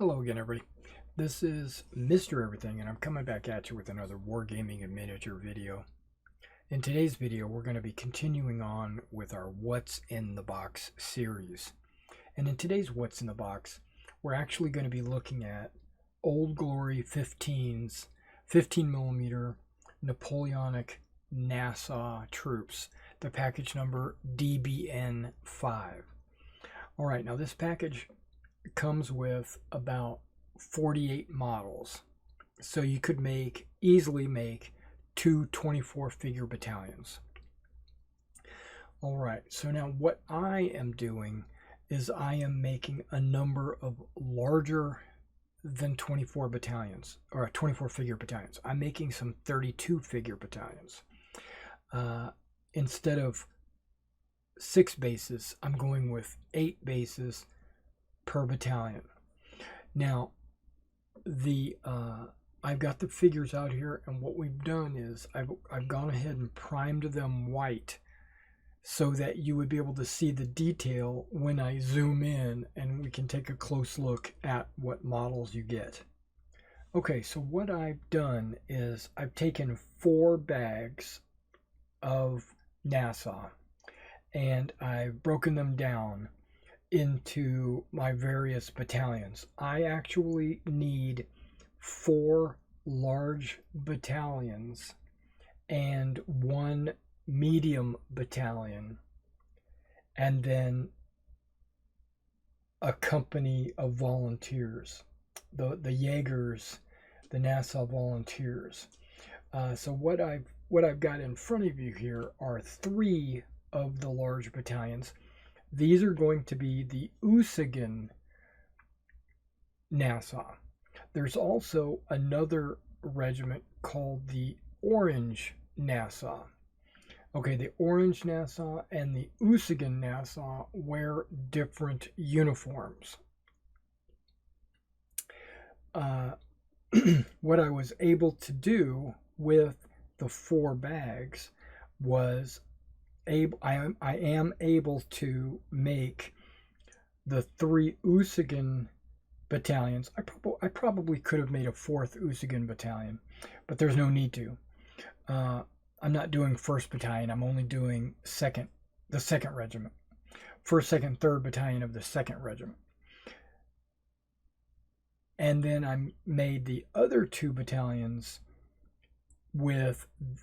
Hello again, everybody. This is Mr. Everything, and I'm coming back at you with another Wargaming and Miniature video. In today's video, we're going to be continuing on with our What's in the Box series. And in today's What's in the Box, we're actually going to be looking at Old Glory 15s, 15mm Napoleonic Nassau troops, the package number DBN5. Alright, now this package comes with about 48 models, so you could easily make two 24-figure battalions. All right, so now what I am doing is I am making a number of larger than 24 battalions, or 24-figure battalions. I'm making some 32-figure battalions. Instead of 6 bases, I'm going with 8 bases per battalion. Now, I've got the figures out here, and what we've done is I've gone ahead and primed them white so that you would be able to see the detail when I zoom in, and we can take a close look at what models you get. Okay, so what I've done is I've taken 4 bags of Nassau and I've broken them down into my various battalions. I actually need 4 large battalions and 1 medium battalion, and then a company of volunteers, the Jaegers, the Nassau Volunteers. So what I've got in front of you here are 3 of the large battalions. These are going to be the Usigen Nassau. There's also another regiment called the Orange Nassau. Okay, the Orange Nassau and the Usigen Nassau wear different uniforms. What I was able to do with the 4 bags was I am able to make the 3 Usigen battalions. I probably could have made a 4th Usigen battalion, but there's no need to. I'm not doing 1st battalion. I'm only doing the 2nd regiment. 1st, 2nd, 3rd battalion of the 2nd regiment. And then I made the other 2 battalions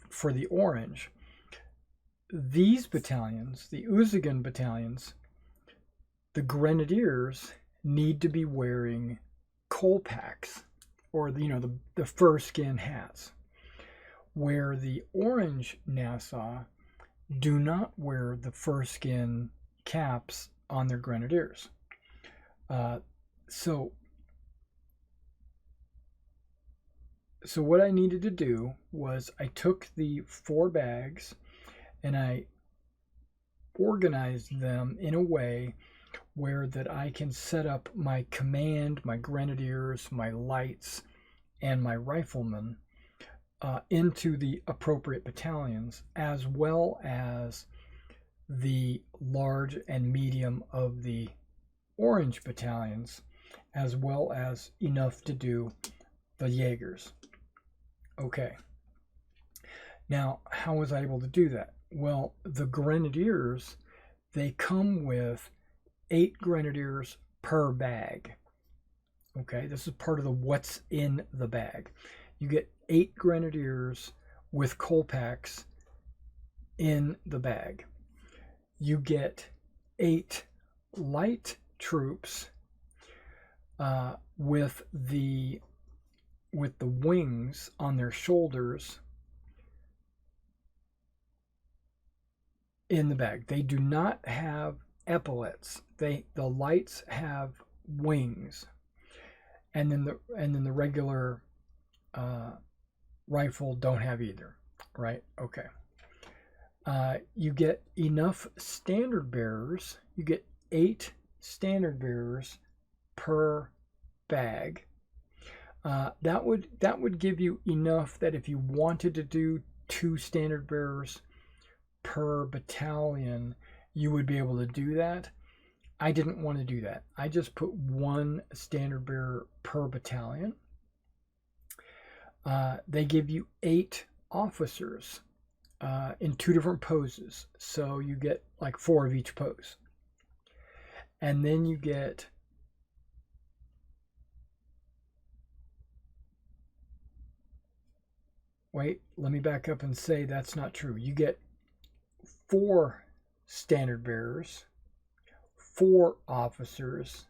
for the Orange. These battalions, the Usigen battalions, the Grenadiers need to be wearing Kolpaks, or the fur skin hats, where the Orange Nassau do not wear the fur skin caps on their Grenadiers. So what I needed to do was I took the 4 bags and I organized them in a way where that I can set up my command, my Grenadiers, my lights, and my riflemen into the appropriate battalions, as well as the large and medium of the Orange battalions, as well as enough to do the Jaegers. Okay. Now, how was I able to do that? Well, the Grenadiers, they come with 8 Grenadiers per bag. Okay, this is part of the what's in the bag. You get 8 Grenadiers with Kolpaks in the bag. You get 8 light troops with the wings on their shoulders in the bag. They do not have epaulets. The lights have wings, and then the regular rifle don't have either. Right? Okay. You get enough standard bearers. You get 8 standard bearers per bag. That would give you enough that if you wanted to do 2 standard bearers per battalion, you would be able to do that. I didn't want to do that. I just put one standard bearer per battalion. They give you 8 officers in 2 different poses. So you get like 4 of each pose. And then you get wait, let me back up and say that's not true. You get 4 standard bearers, 4 officers,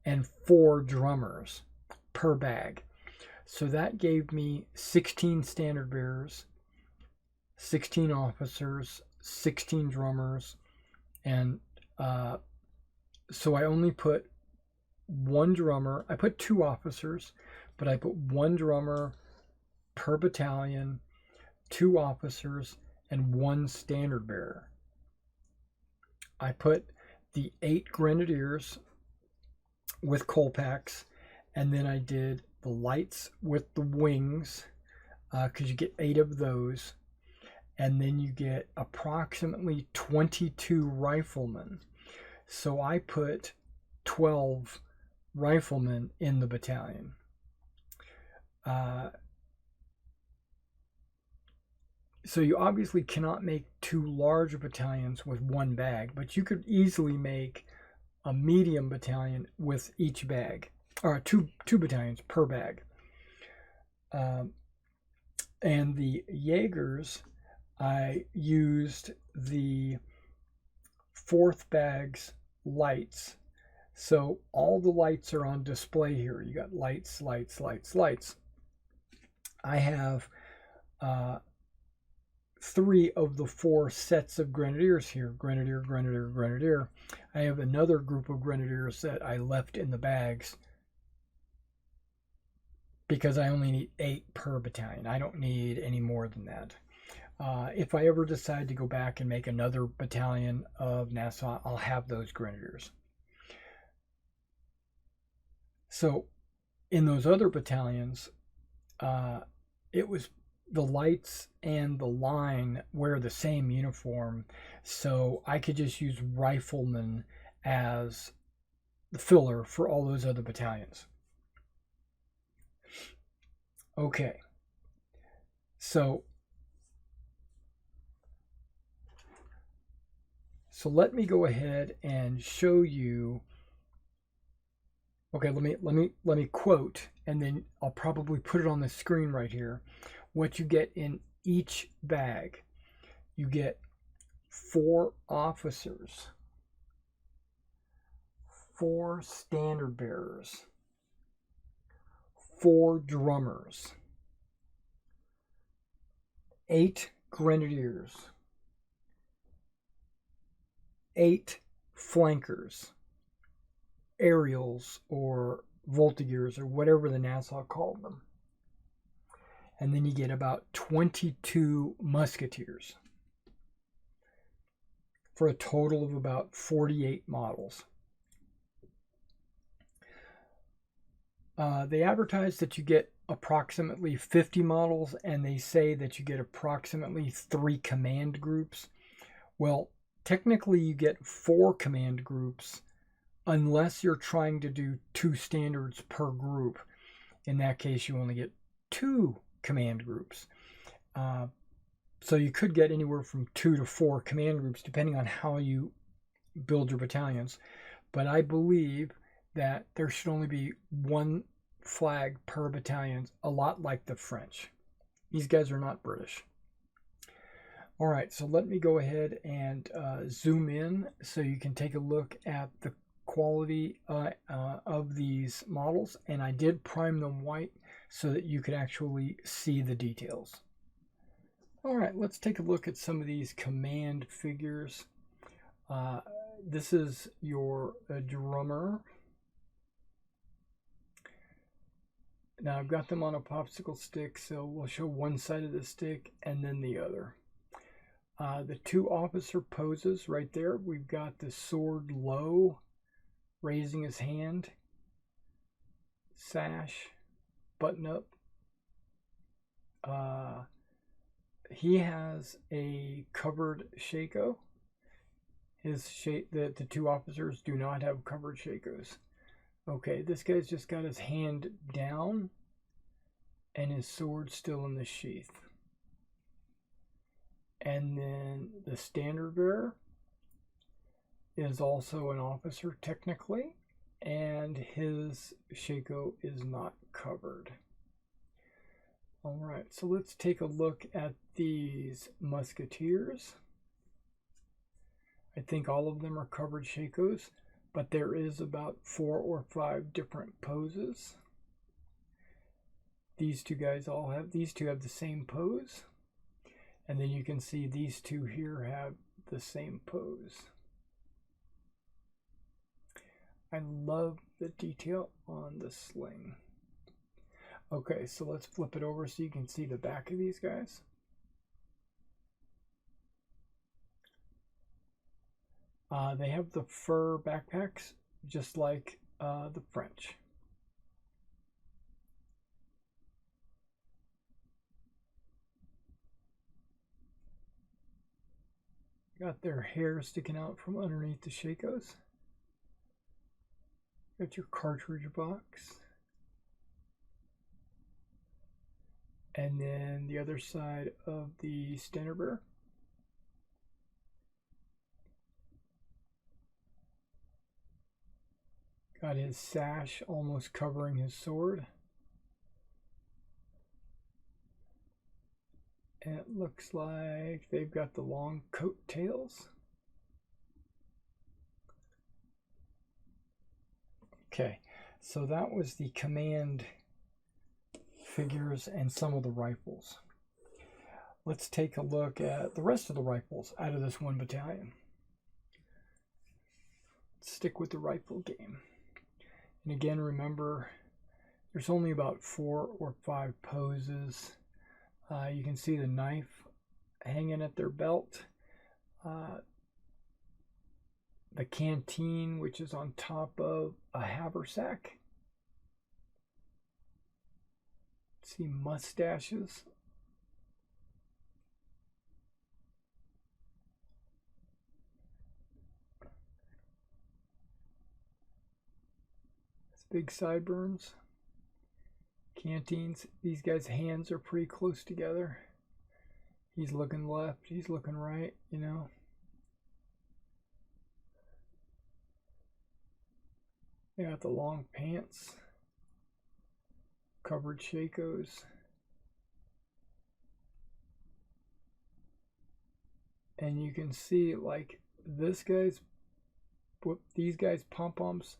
and 4 drummers per bag. So that gave me 16 standard bearers, 16 officers, 16 drummers, and so I only put 1 drummer. I put 2 officers, but I put 1 drummer per battalion, 2 officers, and 1 standard bearer. I put the 8 grenadiers with Colpacks, and then I did the lights with the wings, because you get 8 of those, and then you get approximately 22 riflemen. So I put 12 riflemen in the battalion. So you obviously cannot make 2 large battalions with 1 bag, but you could easily make a medium battalion with each bag, or two battalions per bag. And the Jaegers, I used the 4th bag's lights. So all the lights are on display here. You got lights, lights, lights, lights. I have 3 of the 4 sets of grenadiers here. Grenadier, grenadier, grenadier. I have another group of grenadiers that I left in the bags because I only need 8 per battalion. I don't need any more than that. If I ever decide to go back and make another battalion of Nassau, I'll have those grenadiers. So in those other battalions, it was the lights and the line wear the same uniform, so I could just use riflemen as the filler for all those other battalions. Okay, so let me go ahead and show you. Okay, let me quote, and then I'll probably put it on the screen right here. What you get in each bag. You get 4 officers, 4 standard bearers, 4 drummers, 8 grenadiers, 8 flankers, aerials or voltigeurs or whatever the Nassau called them. And then you get about 22 musketeers for a total of about 48 models. They advertise that you get approximately 50 models, and they say that you get approximately 3 command groups. Well, technically you get 4 command groups unless you're trying to do 2 standards per group. In that case, you only get 2 command groups. So you could get anywhere from 2 to 4 command groups depending on how you build your battalions. But I believe that there should only be 1 flag per battalion, a lot like the French. These guys are not British. All right, so let me go ahead and zoom in so you can take a look at the quality of these models. And I did prime them white so that you could actually see the details. All right, let's take a look at some of these command figures. This is your drummer. Now I've got them on a popsicle stick, so we'll show one side of the stick and then the other. The 2 officer poses right there. We've got the sword low, raising his hand, sash, button up. He has a covered shako. The two officers do not have covered shakos. Okay, this guy's just got his hand down and his sword still in the sheath. And then the standard bearer is also an officer technically, and his shako is not covered. All right, so let's take a look at these musketeers. I think all of them are covered shakos, but there is about 4 or 5 different poses. These two have the same pose. And then you can see these two here have the same pose. I love the detail on the sling. Okay, so let's flip it over so you can see the back of these guys. They have the fur backpacks, just like the French. Got their hair sticking out from underneath the shakos. Got your cartridge box. And then the other side of the standard bearer. Got his sash almost covering his sword. And it looks like they've got the long coat tails. Okay, so that was the command figures and some of the rifles. Let's take a look at the rest of the rifles out of this one battalion. Let's stick with the rifle game. And again, remember, there's only about 4 or 5 poses. You can see the knife hanging at their belt. The canteen, which is on top of a haversack. See mustaches. It's big sideburns. Canteens. These guys' hands are pretty close together. He's looking left, he's looking right, you know. They got the long pants, covered shakos. And you can see like these guys pom-poms,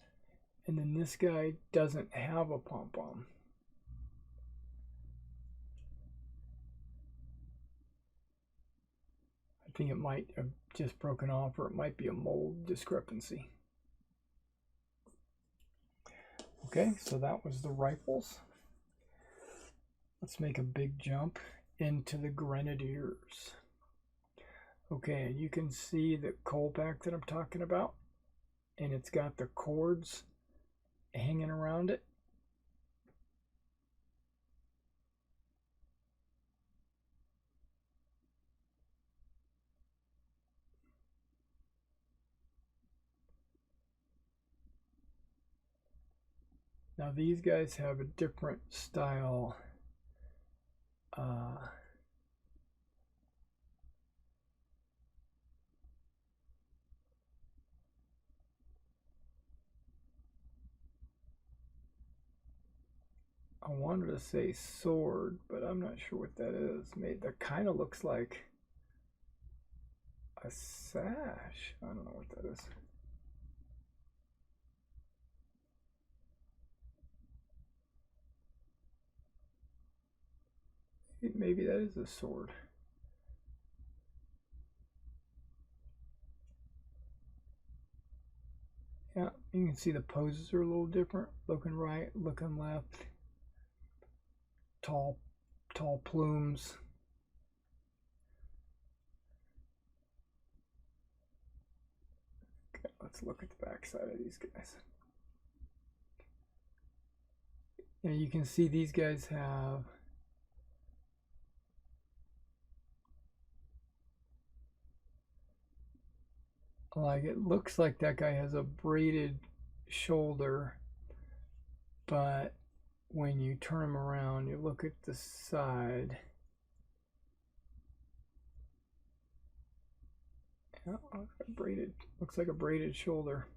and then this guy doesn't have a pom-pom. I think it might have just broken off, or it might be a mold discrepancy. Okay, so that was the rifles. Let's make a big jump into the grenadiers. Okay, and you can see the coal pack that I'm talking about, and it's got the cords hanging around it. Now these guys have a different style I wanted to say sword, but I'm not sure what that is. That kind of looks like a sash. I don't know what that is. Maybe that is a sword. Yeah, you can see the poses are a little different. Looking right, looking left. Tall plumes. Okay, let's look at the back side of these guys. Yeah, you can see these guys have Like, it looks like that guy has a braided shoulder, but when you turn him around, you look at the side. Yeah, braided, looks like a braided shoulder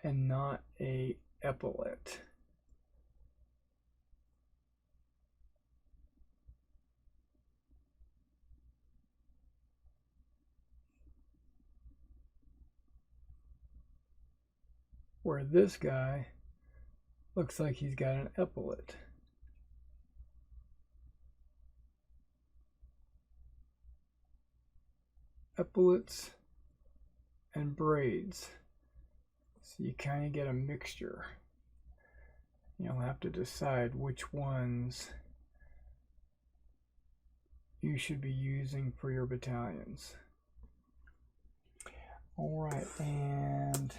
and not a epaulet. Where this guy looks like he's got an epaulet. Epaulets and braids. So you kind of get a mixture. You'll have to decide which ones you should be using for your battalions. All right, and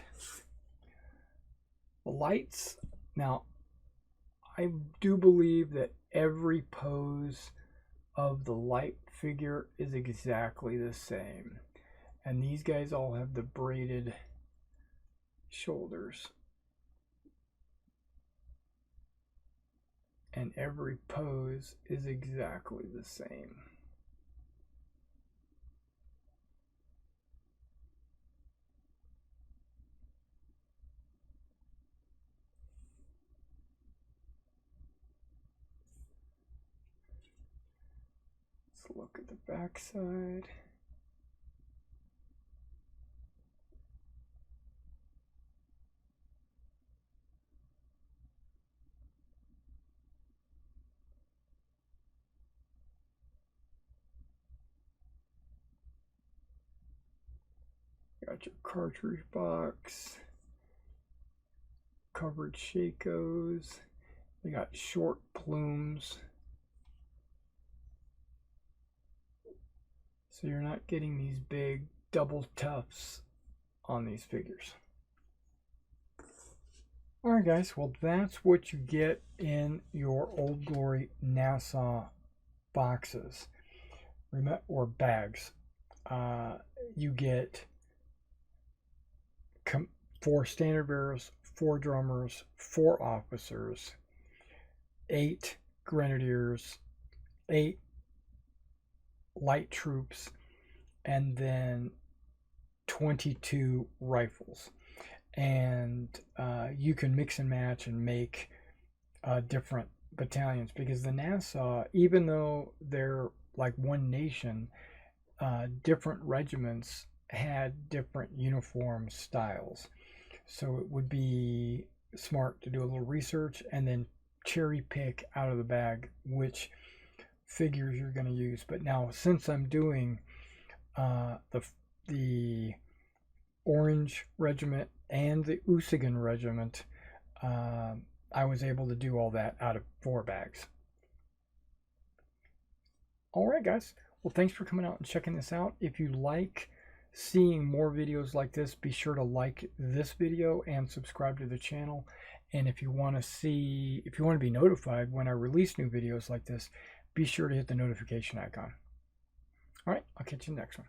the lights. Now, I do believe that every pose of the light figure is exactly the same. And these guys all have the braided shoulders. And every pose is exactly the same. Let's look at the back side. Got your cartridge box, covered shakos. We got short plumes. So you're not getting these big double tufts on these figures. Alright guys, well that's what you get in your Old Glory Nassau boxes or bags. You get 4 standard bearers, 4 drummers, 4 officers, 8 grenadiers, 8 light troops, and then 22 rifles. And you can mix and match and make different battalions, because the Nassau, even though they're like one nation, different regiments had different uniform styles. So it would be smart to do a little research and then cherry pick out of the bag which figures you're going to use. But now, since I'm doing the Orange Regiment and the Usigan Regiment, I was able to do all that out of 4 bags. Alright guys, well thanks for coming out and checking this out. If you like seeing more videos like this, be sure to like this video and subscribe to the channel. And if you want to be notified when I release new videos like this, be sure to hit the notification icon. Alright, I'll catch you in the next one.